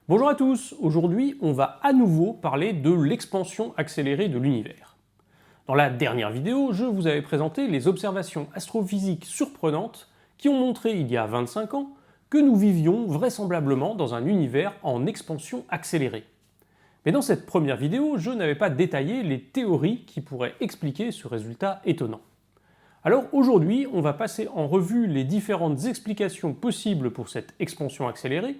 Bonjour à tous, aujourd'hui on va à nouveau parler de l'expansion accélérée de l'univers. Dans la dernière vidéo, je vous avais présenté les observations astrophysiques surprenantes qui ont montré il y a 25 ans que nous vivions vraisemblablement dans un univers en expansion accélérée. Mais dans cette première vidéo, je n'avais pas détaillé les théories qui pourraient expliquer ce résultat étonnant. Alors aujourd'hui, on va passer en revue les différentes explications possibles pour cette expansion accélérée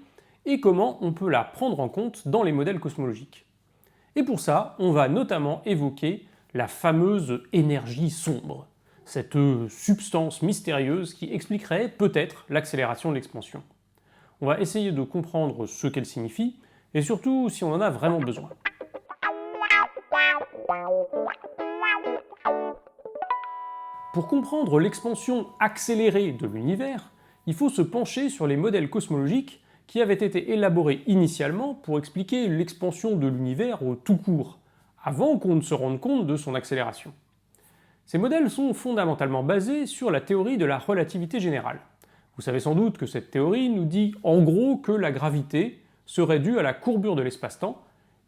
et comment on peut la prendre en compte dans les modèles cosmologiques. Et pour ça, on va notamment évoquer la fameuse énergie sombre, cette substance mystérieuse qui expliquerait peut-être l'accélération de l'expansion. On va essayer de comprendre ce qu'elle signifie et surtout si on en a vraiment besoin. Pour comprendre l'expansion accélérée de l'univers, il faut se pencher sur les modèles cosmologiques qui avaient été élaborés initialement pour expliquer l'expansion de l'univers tout court, avant qu'on ne se rende compte de son accélération. Ces modèles sont fondamentalement basés sur la théorie de la relativité générale. Vous savez sans doute que cette théorie nous dit en gros que la gravité serait due à la courbure de l'espace-temps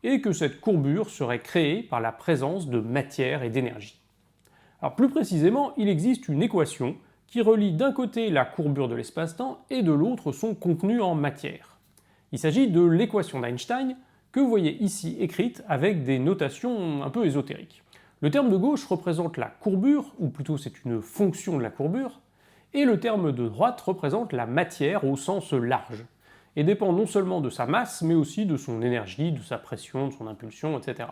et que cette courbure serait créée par la présence de matière et d'énergie. Alors plus précisément, il existe une équation qui relie d'un côté la courbure de l'espace-temps et de l'autre son contenu en matière. Il s'agit de l'équation d'Einstein que vous voyez ici écrite avec des notations un peu ésotériques. Le terme de gauche représente la courbure, ou plutôt c'est une fonction de la courbure, et le terme de droite représente la matière au sens large, et dépend non seulement de sa masse, mais aussi de son énergie, de sa pression, de son impulsion, etc.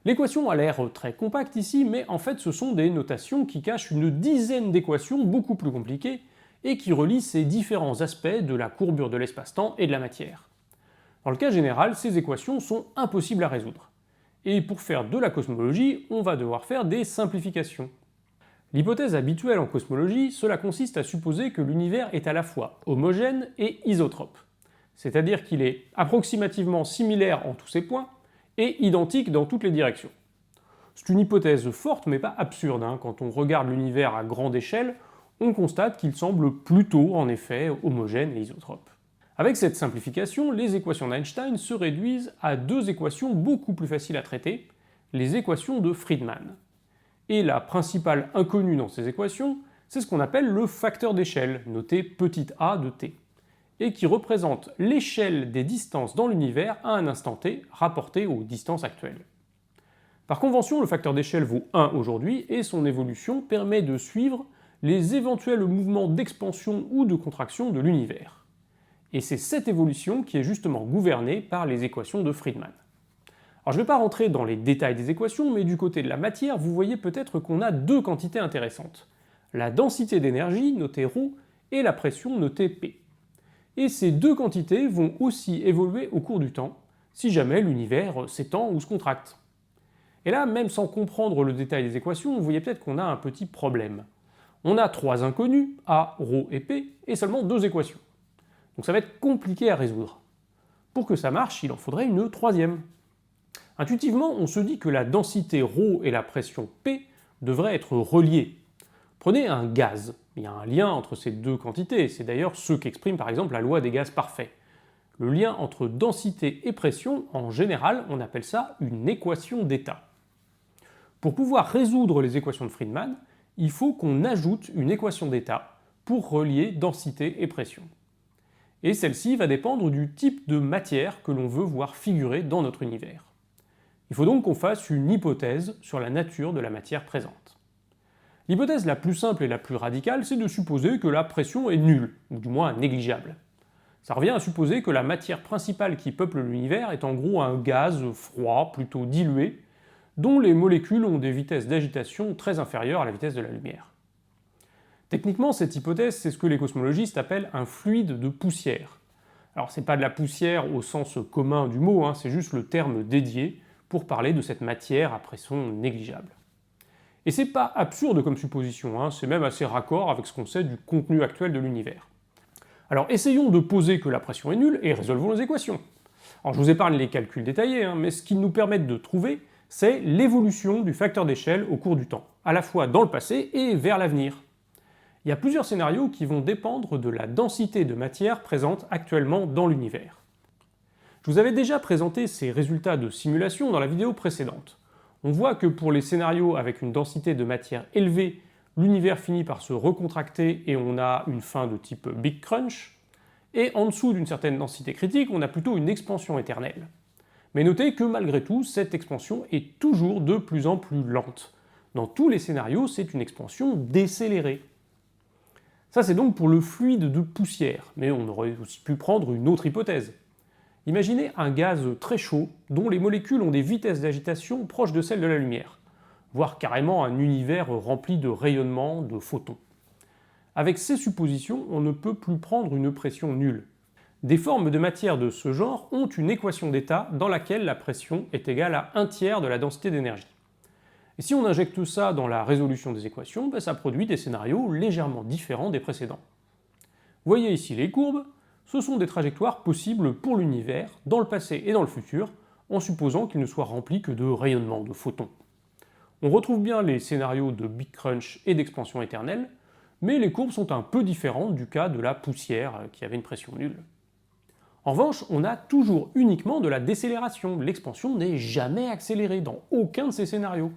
L'équation a l'air très compacte ici, mais en fait ce sont des notations qui cachent une dizaine d'équations beaucoup plus compliquées et qui relient ces différents aspects de la courbure de l'espace-temps et de la matière. Dans le cas général, ces équations sont impossibles à résoudre. Et pour faire de la cosmologie, on va devoir faire des simplifications. L'hypothèse habituelle en cosmologie, cela consiste à supposer que l'univers est à la fois homogène et isotrope. C'est-à-dire qu'il est approximativement similaire en tous ses points, et identique dans toutes les directions. C'est une hypothèse forte mais pas absurde. Quand on regarde l'univers à grande échelle, on constate qu'il semble plutôt en effet homogène et isotrope. Avec cette simplification, les équations d'Einstein se réduisent à deux équations beaucoup plus faciles à traiter, les équations de Friedmann. Et la principale inconnue dans ces équations, c'est ce qu'on appelle le facteur d'échelle, noté petit a de t, et qui représente l'échelle des distances dans l'univers à un instant t rapporté aux distances actuelles. Par convention, le facteur d'échelle vaut 1 aujourd'hui et son évolution permet de suivre les éventuels mouvements d'expansion ou de contraction de l'univers. Et c'est cette évolution qui est justement gouvernée par les équations de Friedmann. Alors je ne vais pas rentrer dans les détails des équations, mais du côté de la matière, vous voyez peut-être qu'on a deux quantités intéressantes. La densité d'énergie, notée ρ, et la pression, notée P. Et ces deux quantités vont aussi évoluer au cours du temps, si jamais l'univers s'étend ou se contracte. Et là, même sans comprendre le détail des équations, vous voyez peut-être qu'on a un petit problème. On a trois inconnus, A, ρ et P, et seulement deux équations. Donc ça va être compliqué à résoudre. Pour que ça marche, il en faudrait une troisième. Intuitivement, on se dit que la densité ρ et la pression P devraient être reliées. Prenez un gaz. Il y a un lien entre ces deux quantités, c'est d'ailleurs ce qu'exprime par exemple la loi des gaz parfaits. Le lien entre densité et pression, en général, on appelle ça une équation d'état. Pour pouvoir résoudre les équations de Friedmann, il faut qu'on ajoute une équation d'état pour relier densité et pression. Et celle-ci va dépendre du type de matière que l'on veut voir figurer dans notre univers. Il faut donc qu'on fasse une hypothèse sur la nature de la matière présente. L'hypothèse la plus simple et la plus radicale, c'est de supposer que la pression est nulle, ou du moins négligeable. Ça revient à supposer que la matière principale qui peuple l'univers est en gros un gaz froid, plutôt dilué, dont les molécules ont des vitesses d'agitation très inférieures à la vitesse de la lumière. Techniquement, cette hypothèse, c'est ce que les cosmologistes appellent un fluide de poussière. Alors c'est pas de la poussière au sens commun du mot, c'est juste le terme dédié pour parler de cette matière à pression négligeable. Et c'est pas absurde comme supposition, c'est même assez raccord avec ce qu'on sait du contenu actuel de l'univers. Alors essayons de poser que la pression est nulle et résolvons les équations. Alors je vous épargne les calculs détaillés, mais ce qu'ils nous permettent de trouver, c'est l'évolution du facteur d'échelle au cours du temps, à la fois dans le passé et vers l'avenir. Il y a plusieurs scénarios qui vont dépendre de la densité de matière présente actuellement dans l'univers. Je vous avais déjà présenté ces résultats de simulation dans la vidéo précédente. On voit que pour les scénarios avec une densité de matière élevée, l'univers finit par se recontracter et on a une fin de type Big Crunch, et en dessous d'une certaine densité critique, on a plutôt une expansion éternelle. Mais notez que malgré tout, cette expansion est toujours de plus en plus lente. Dans tous les scénarios, c'est une expansion décélérée. Ça c'est donc pour le fluide de poussière, mais on aurait aussi pu prendre une autre hypothèse. Imaginez un gaz très chaud dont les molécules ont des vitesses d'agitation proches de celles de la lumière, voire carrément un univers rempli de rayonnements, de photons. Avec ces suppositions, on ne peut plus prendre une pression nulle. Des formes de matière de ce genre ont une équation d'état dans laquelle la pression est égale à 1/3 de la densité d'énergie. Et si on injecte ça dans la résolution des équations, ça produit des scénarios légèrement différents des précédents. Vous voyez ici les courbes, ce sont des trajectoires possibles pour l'univers, dans le passé et dans le futur, en supposant qu'il ne soit rempli que de rayonnements, de photons. On retrouve bien les scénarios de Big Crunch et d'expansion éternelle, mais les courbes sont un peu différentes du cas de la poussière qui avait une pression nulle. En revanche, on a toujours uniquement de la décélération, l'expansion n'est jamais accélérée dans aucun de ces scénarios.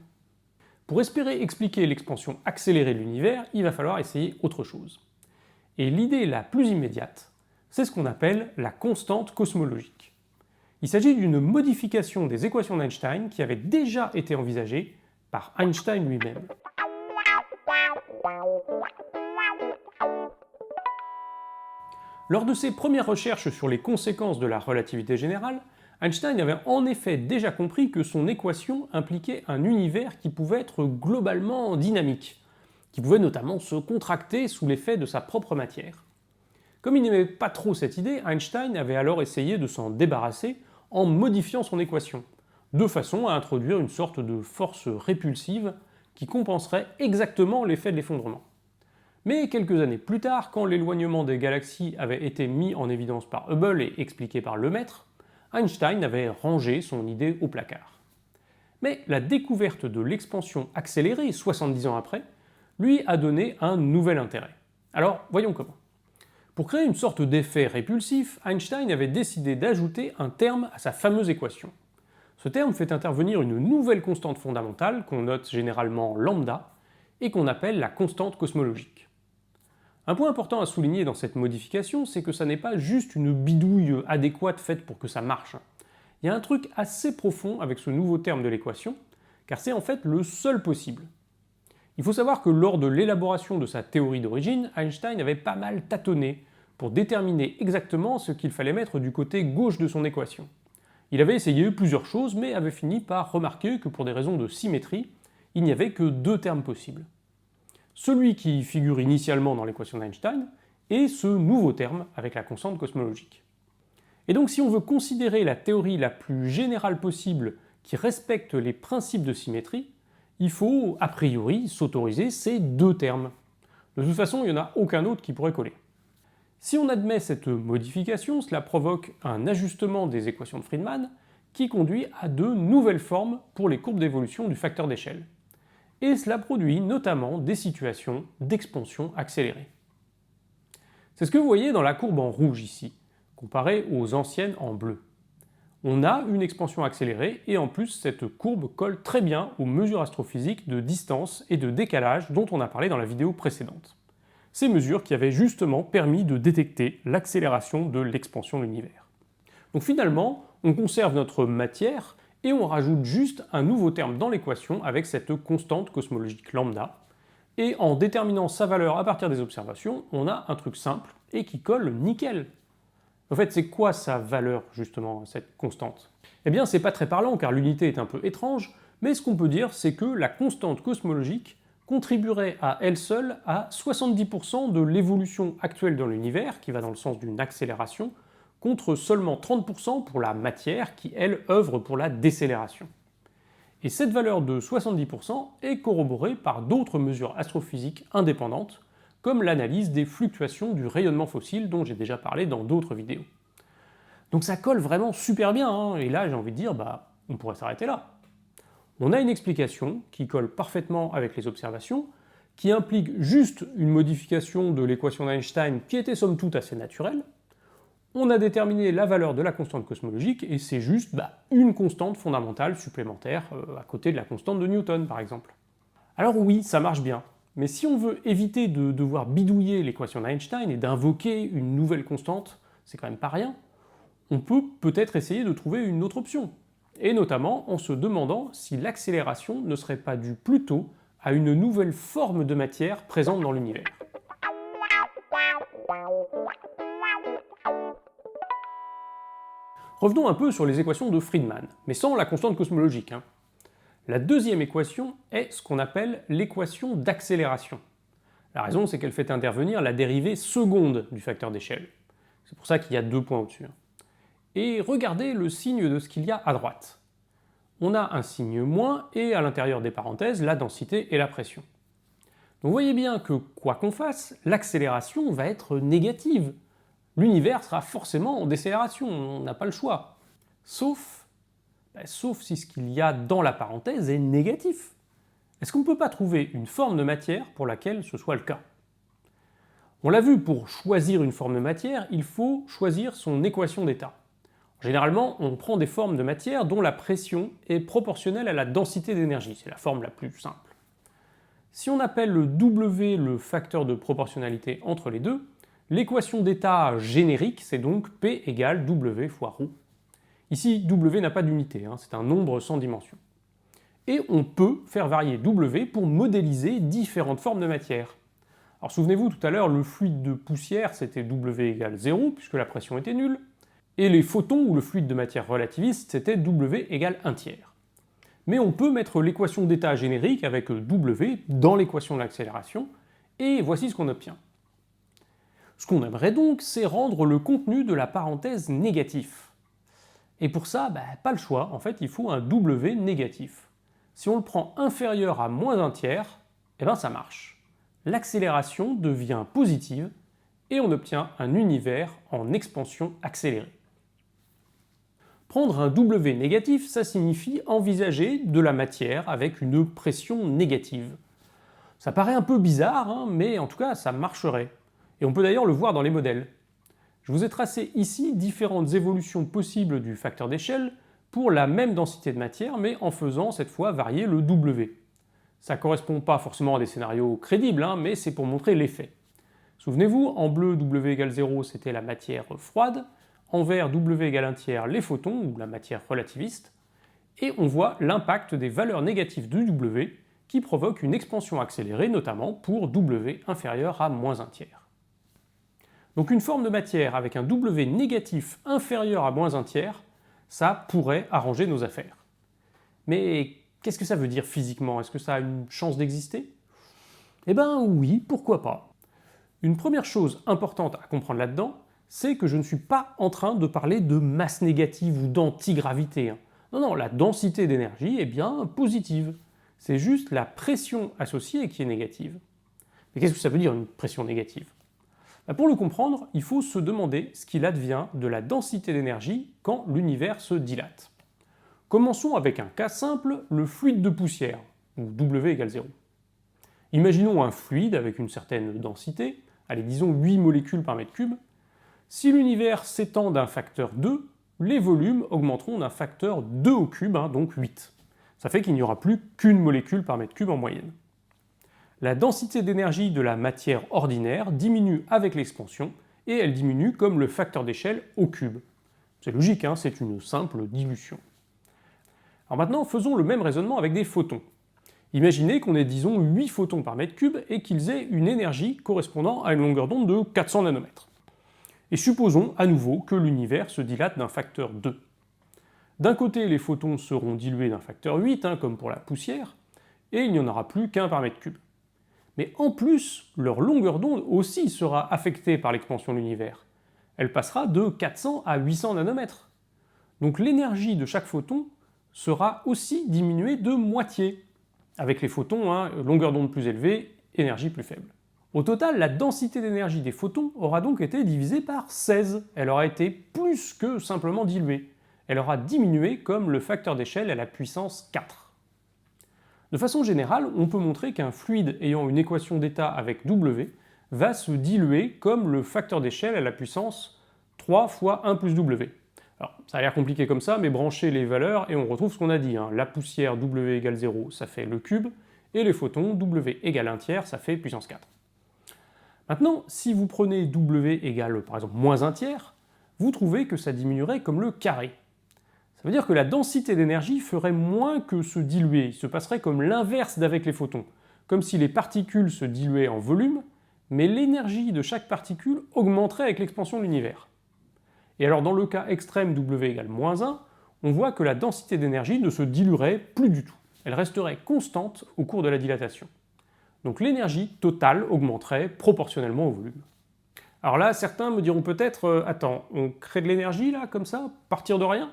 Pour espérer expliquer l'expansion accélérée de l'univers, il va falloir essayer autre chose. Et l'idée la plus immédiate, c'est ce qu'on appelle la constante cosmologique. Il s'agit d'une modification des équations d'Einstein qui avait déjà été envisagée par Einstein lui-même. Lors de ses premières recherches sur les conséquences de la relativité générale, Einstein avait en effet déjà compris que son équation impliquait un univers qui pouvait être globalement dynamique, qui pouvait notamment se contracter sous l'effet de sa propre matière. Comme il n'aimait pas trop cette idée, Einstein avait alors essayé de s'en débarrasser en modifiant son équation, de façon à introduire une sorte de force répulsive qui compenserait exactement l'effet de l'effondrement. Mais quelques années plus tard, quand l'éloignement des galaxies avait été mis en évidence par Hubble et expliqué par Lemaître, Einstein avait rangé son idée au placard. Mais la découverte de l'expansion accélérée 70 ans après lui a donné un nouvel intérêt. Alors, voyons comment. Pour créer une sorte d'effet répulsif, Einstein avait décidé d'ajouter un terme à sa fameuse équation. Ce terme fait intervenir une nouvelle constante fondamentale qu'on note généralement lambda et qu'on appelle la constante cosmologique. Un point important à souligner dans cette modification, c'est que ça n'est pas juste une bidouille adéquate faite pour que ça marche. Il y a un truc assez profond avec ce nouveau terme de l'équation, car c'est en fait le seul possible. Il faut savoir que lors de l'élaboration de sa théorie d'origine, Einstein avait pas mal tâtonné pour déterminer exactement ce qu'il fallait mettre du côté gauche de son équation. Il avait essayé plusieurs choses, mais avait fini par remarquer que pour des raisons de symétrie, il n'y avait que deux termes possibles. Celui qui figure initialement dans l'équation d'Einstein et ce nouveau terme avec la constante cosmologique. Et donc si on veut considérer la théorie la plus générale possible qui respecte les principes de symétrie, il faut a priori s'autoriser ces deux termes. De toute façon, il n'y en a aucun autre qui pourrait coller. Si on admet cette modification, cela provoque un ajustement des équations de Friedmann qui conduit à de nouvelles formes pour les courbes d'évolution du facteur d'échelle. Et cela produit notamment des situations d'expansion accélérée. C'est ce que vous voyez dans la courbe en rouge ici, comparée aux anciennes en bleu. On a une expansion accélérée et en plus cette courbe colle très bien aux mesures astrophysiques de distance et de décalage dont on a parlé dans la vidéo précédente. Ces mesures qui avaient justement permis de détecter l'accélération de l'expansion de l'univers. Donc finalement, on conserve notre matière et on rajoute juste un nouveau terme dans l'équation avec cette constante cosmologique lambda. Et en déterminant sa valeur à partir des observations, on a un truc simple et qui colle nickel. En fait, c'est quoi sa valeur, justement, cette constante? Eh bien, c'est pas très parlant car l'unité est un peu étrange, mais ce qu'on peut dire, c'est que la constante cosmologique contribuerait à elle seule à 70% de l'évolution actuelle dans l'univers, qui va dans le sens d'une accélération, contre seulement 30% pour la matière qui, elle, œuvre pour la décélération. Et cette valeur de 70% est corroborée par d'autres mesures astrophysiques indépendantes, comme l'analyse des fluctuations du rayonnement fossile dont j'ai déjà parlé dans d'autres vidéos. Donc ça colle vraiment super bien, hein, et là j'ai envie de dire, on pourrait s'arrêter là. On a une explication qui colle parfaitement avec les observations, qui implique juste une modification de l'équation d'Einstein qui était somme toute assez naturelle. On a déterminé la valeur de la constante cosmologique et c'est juste une constante fondamentale supplémentaire à côté de la constante de Newton par exemple. Alors oui, ça marche bien, mais si on veut éviter de devoir bidouiller l'équation d'Einstein et d'invoquer une nouvelle constante, c'est quand même pas rien, on peut peut-être essayer de trouver une autre option, et notamment en se demandant si l'accélération ne serait pas due plutôt à une nouvelle forme de matière présente dans l'univers. Revenons un peu sur les équations de Friedmann, mais sans la constante cosmologique. La deuxième équation est ce qu'on appelle l'équation d'accélération. La raison, c'est qu'elle fait intervenir la dérivée seconde du facteur d'échelle. C'est pour ça qu'il y a 2 points au-dessus. Et regardez le signe de ce qu'il y a à droite. On a un signe moins et à l'intérieur des parenthèses, la densité et la pression. Donc vous voyez bien que quoi qu'on fasse, l'accélération va être négative. L'univers sera forcément en décélération, on n'a pas le choix. Sauf si ce qu'il y a dans la parenthèse est négatif. Est-ce qu'on ne peut pas trouver une forme de matière pour laquelle ce soit le cas? On l'a vu, pour choisir une forme de matière, il faut choisir son équation d'état. Généralement, on prend des formes de matière dont la pression est proportionnelle à la densité d'énergie, c'est la forme la plus simple. Si on appelle le W le facteur de proportionnalité entre les deux, l'équation d'état générique, c'est donc P égale W fois ρ. Ici, W n'a pas d'unité, c'est un nombre sans dimension. Et on peut faire varier W pour modéliser différentes formes de matière. Alors souvenez-vous, tout à l'heure, le fluide de poussière, c'était W égale 0, puisque la pression était nulle, et les photons, ou le fluide de matière relativiste, c'était W égale 1 tiers. Mais on peut mettre l'équation d'état générique avec W dans l'équation de l'accélération, et voici ce qu'on obtient. Ce qu'on aimerait donc, c'est rendre le contenu de la parenthèse négatif. Et pour ça, pas le choix, en fait, il faut un W négatif. Si on le prend inférieur à moins 1 tiers, ça marche. L'accélération devient positive et on obtient un univers en expansion accélérée. Prendre un W négatif, ça signifie envisager de la matière avec une pression négative. Ça paraît un peu bizarre, mais en tout cas, ça marcherait. Et on peut d'ailleurs le voir dans les modèles. Je vous ai tracé ici différentes évolutions possibles du facteur d'échelle pour la même densité de matière, mais en faisant cette fois varier le W. Ça ne correspond pas forcément à des scénarios crédibles, mais c'est pour montrer l'effet. Souvenez-vous, en bleu, W égale 0, c'était la matière froide, en vert, W égale 1 tiers, les photons, ou la matière relativiste, et on voit l'impact des valeurs négatives du W qui provoque une expansion accélérée, notamment pour W inférieur à moins 1 tiers. Donc une forme de matière avec un W négatif inférieur à moins 1 tiers, ça pourrait arranger nos affaires. Mais qu'est-ce que ça veut dire physiquement? Est-ce que ça a une chance d'exister? Oui, pourquoi pas. Une première chose importante à comprendre là-dedans, c'est que je ne suis pas en train de parler de masse négative ou d'antigravité. Non, la densité d'énergie est bien positive. C'est juste la pression associée qui est négative. Mais qu'est-ce que ça veut dire une pression négative? Pour le comprendre, il faut se demander ce qu'il advient de la densité d'énergie quand l'univers se dilate. Commençons avec un cas simple, le fluide de poussière, où W égale 0. Imaginons un fluide avec une certaine densité, allez disons 8 molécules par mètre cube. Si l'univers s'étend d'un facteur 2, les volumes augmenteront d'un facteur 2 au cube, donc 8. Ça fait qu'il n'y aura plus qu'une molécule par mètre cube en moyenne. La densité d'énergie de la matière ordinaire diminue avec l'expansion, et elle diminue comme le facteur d'échelle au cube. C'est logique, c'est une simple dilution. Alors maintenant, faisons le même raisonnement avec des photons. Imaginez qu'on ait disons 8 photons par mètre cube et qu'ils aient une énergie correspondant à une longueur d'onde de 400 nanomètres. Et supposons à nouveau que l'univers se dilate d'un facteur 2. D'un côté, les photons seront dilués d'un facteur 8, comme pour la poussière, et il n'y en aura plus qu'un par mètre cube. Mais en plus, leur longueur d'onde aussi sera affectée par l'expansion de l'univers. Elle passera de 400 à 800 nanomètres. Donc l'énergie de chaque photon sera aussi diminuée de moitié. Avec les photons, longueur d'onde plus élevée, énergie plus faible. Au total, la densité d'énergie des photons aura donc été divisée par 16. Elle aura été plus que simplement diluée. Elle aura diminué comme le facteur d'échelle à la puissance 4. De façon générale, on peut montrer qu'un fluide ayant une équation d'état avec W va se diluer comme le facteur d'échelle à la puissance 3 fois 1 plus W. Alors, ça a l'air compliqué comme ça, mais branchez les valeurs et on retrouve ce qu'on a dit, hein. La poussière W égale 0, ça fait le cube, et les photons W égale 1 tiers, ça fait puissance 4. Maintenant, si vous prenez W égale par exemple moins 1 tiers, vous trouvez que ça diminuerait comme le carré. Ça veut dire que la densité d'énergie ferait moins que se diluer, il se passerait comme l'inverse d'avec les photons, comme si les particules se diluaient en volume, mais l'énergie de chaque particule augmenterait avec l'expansion de l'univers. Et alors dans le cas extrême W égale moins 1, on voit que la densité d'énergie ne se diluerait plus du tout. Elle resterait constante au cours de la dilatation. Donc l'énergie totale augmenterait proportionnellement au volume. Alors là, certains me diront peut-être attends, on crée de l'énergie là, comme ça, partir de rien?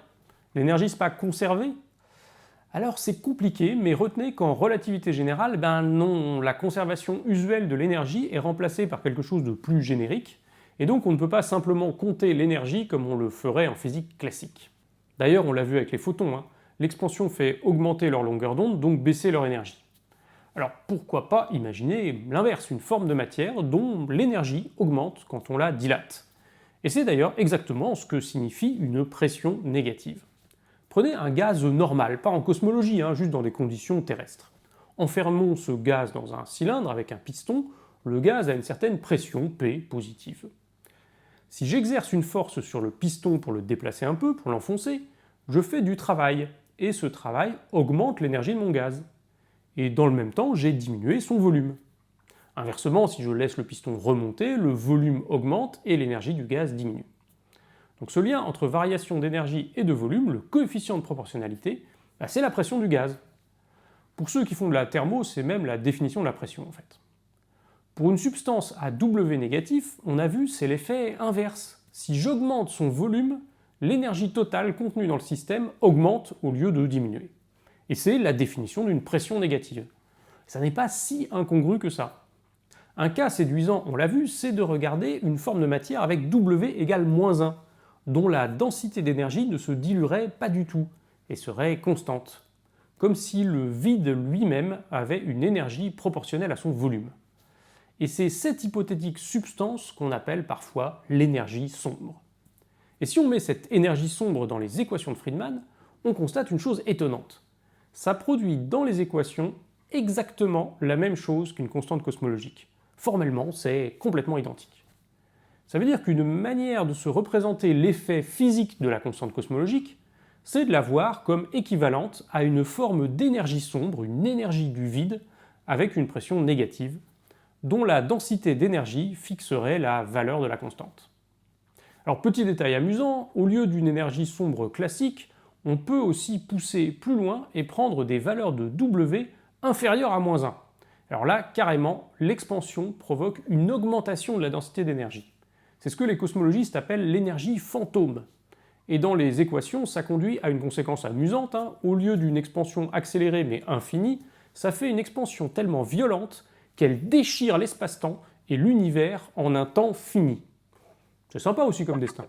L'énergie, c'est pas conservée? Alors c'est compliqué, mais retenez qu'en relativité générale, ben non, la conservation usuelle de l'énergie est remplacée par quelque chose de plus générique, et donc on ne peut pas simplement compter l'énergie comme on le ferait en physique classique. D'ailleurs, on l'a vu avec les photons, hein, l'expansion fait augmenter leur longueur d'onde, donc baisser leur énergie. Alors pourquoi pas imaginer l'inverse, une forme de matière dont l'énergie augmente quand on la dilate. Et c'est d'ailleurs exactement ce que signifie une pression négative. Prenez un gaz normal, pas en cosmologie, hein, juste dans des conditions terrestres. Enfermons ce gaz dans un cylindre avec un piston, le gaz a une certaine pression P positive. Si j'exerce une force sur le piston pour le déplacer un peu, pour l'enfoncer, je fais du travail, et ce travail augmente l'énergie de mon gaz. Et dans le même temps, j'ai diminué son volume. Inversement, si je laisse le piston remonter, le volume augmente et l'énergie du gaz diminue. Donc ce lien entre variation d'énergie et de volume, le coefficient de proportionnalité, c'est la pression du gaz. Pour ceux qui font de la thermo, c'est même la définition de la pression en fait. Pour une substance à W négatif, on a vu c'est l'effet inverse. Si j'augmente son volume, l'énergie totale contenue dans le système augmente au lieu de diminuer. Et c'est la définition d'une pression négative. Ça n'est pas si incongru que ça. Un cas séduisant, on l'a vu, c'est de regarder une forme de matière avec W égale moins 1, dont la densité d'énergie ne se diluerait pas du tout, et serait constante. Comme si le vide lui-même avait une énergie proportionnelle à son volume. Et c'est cette hypothétique substance qu'on appelle parfois l'énergie sombre. Et si on met cette énergie sombre dans les équations de Friedmann, on constate une chose étonnante. Ça produit dans les équations exactement la même chose qu'une constante cosmologique. Formellement, c'est complètement identique. Ça veut dire qu'une manière de se représenter l'effet physique de la constante cosmologique, c'est de la voir comme équivalente à une forme d'énergie sombre, une énergie du vide, avec une pression négative, dont la densité d'énergie fixerait la valeur de la constante. Alors petit détail amusant, au lieu d'une énergie sombre classique, on peut aussi pousser plus loin et prendre des valeurs de W inférieures à moins 1. Alors là, carrément, l'expansion provoque une augmentation de la densité d'énergie. C'est ce que les cosmologistes appellent l'énergie fantôme. Et dans les équations, ça conduit à une conséquence amusante, hein. Au lieu d'une expansion accélérée mais infinie, ça fait une expansion tellement violente qu'elle déchire l'espace-temps et l'univers en un temps fini. C'est sympa aussi comme destin.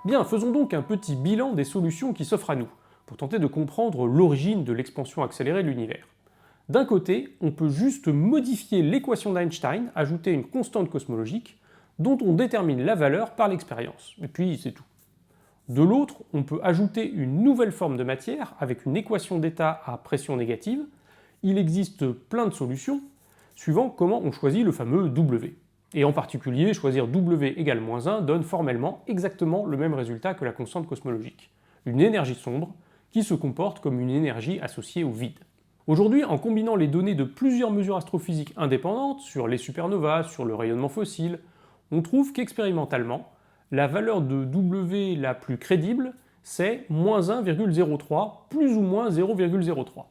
Bien, faisons donc un petit bilan des solutions qui s'offrent à nous, pour tenter de comprendre l'origine de l'expansion accélérée de l'univers. D'un côté, on peut juste modifier l'équation d'Einstein, ajouter une constante cosmologique, dont on détermine la valeur par l'expérience, et puis c'est tout. De l'autre, on peut ajouter une nouvelle forme de matière avec une équation d'état à pression négative. Il existe plein de solutions, suivant comment on choisit le fameux W. Et en particulier, choisir W égale moins 1 donne formellement exactement le même résultat que la constante cosmologique. Une énergie sombre qui se comporte comme une énergie associée au vide. Aujourd'hui, en combinant les données de plusieurs mesures astrophysiques indépendantes sur les supernovas, sur le rayonnement fossile, on trouve qu'expérimentalement, la valeur de W la plus crédible, c'est moins 1,03, plus ou moins 0,03.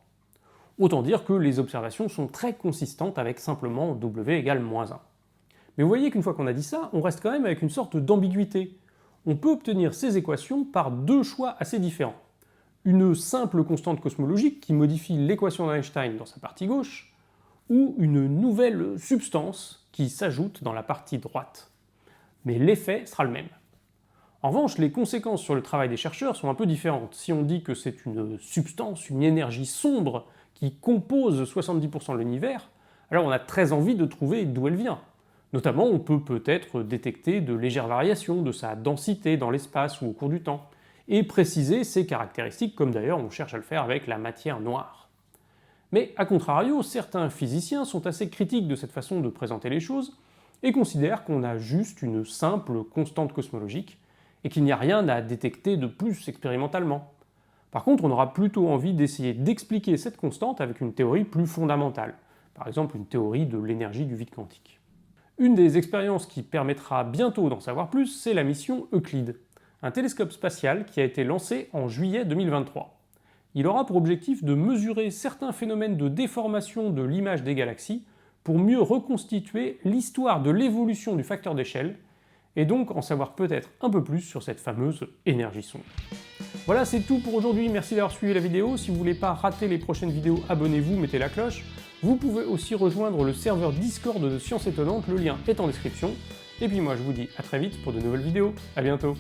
Autant dire que les observations sont très consistantes avec simplement W égale moins 1. Mais vous voyez qu'une fois qu'on a dit ça, on reste quand même avec une sorte d'ambiguïté. On peut obtenir ces équations par deux choix assez différents. Une simple constante cosmologique qui modifie l'équation d'Einstein dans sa partie gauche, ou une nouvelle substance qui s'ajoute dans la partie droite. Mais l'effet sera le même. En revanche, les conséquences sur le travail des chercheurs sont un peu différentes. Si on dit que c'est une substance, une énergie sombre qui compose 70% de l'univers, Alors on a très envie de trouver d'où elle vient. Notamment, on peut peut-être détecter de légères variations de sa densité dans l'espace ou au cours du temps, et préciser ses caractéristiques, comme d'ailleurs on cherche à le faire avec la matière noire. Mais a contrario, certains physiciens sont assez critiques de cette façon de présenter les choses, et considèrent qu'on a juste une simple constante cosmologique, et qu'il n'y a rien à détecter de plus expérimentalement. Par contre, on aura plutôt envie d'essayer d'expliquer cette constante avec une théorie plus fondamentale, par exemple une théorie de l'énergie du vide quantique. Une des expériences qui permettra bientôt d'en savoir plus, c'est la mission Euclide, un télescope spatial qui a été lancé en juillet 2023. Il aura pour objectif de mesurer certains phénomènes de déformation de l'image des galaxies pour mieux reconstituer l'histoire de l'évolution du facteur d'échelle, et donc en savoir peut-être un peu plus sur cette fameuse énergie sombre. Voilà, c'est tout pour aujourd'hui, merci d'avoir suivi la vidéo. Si vous ne voulez pas rater les prochaines vidéos, abonnez-vous, mettez la cloche. Vous pouvez aussi rejoindre le serveur Discord de Science Étonnante, le lien est en description. Et puis moi je vous dis à très vite pour de nouvelles vidéos, à bientôt.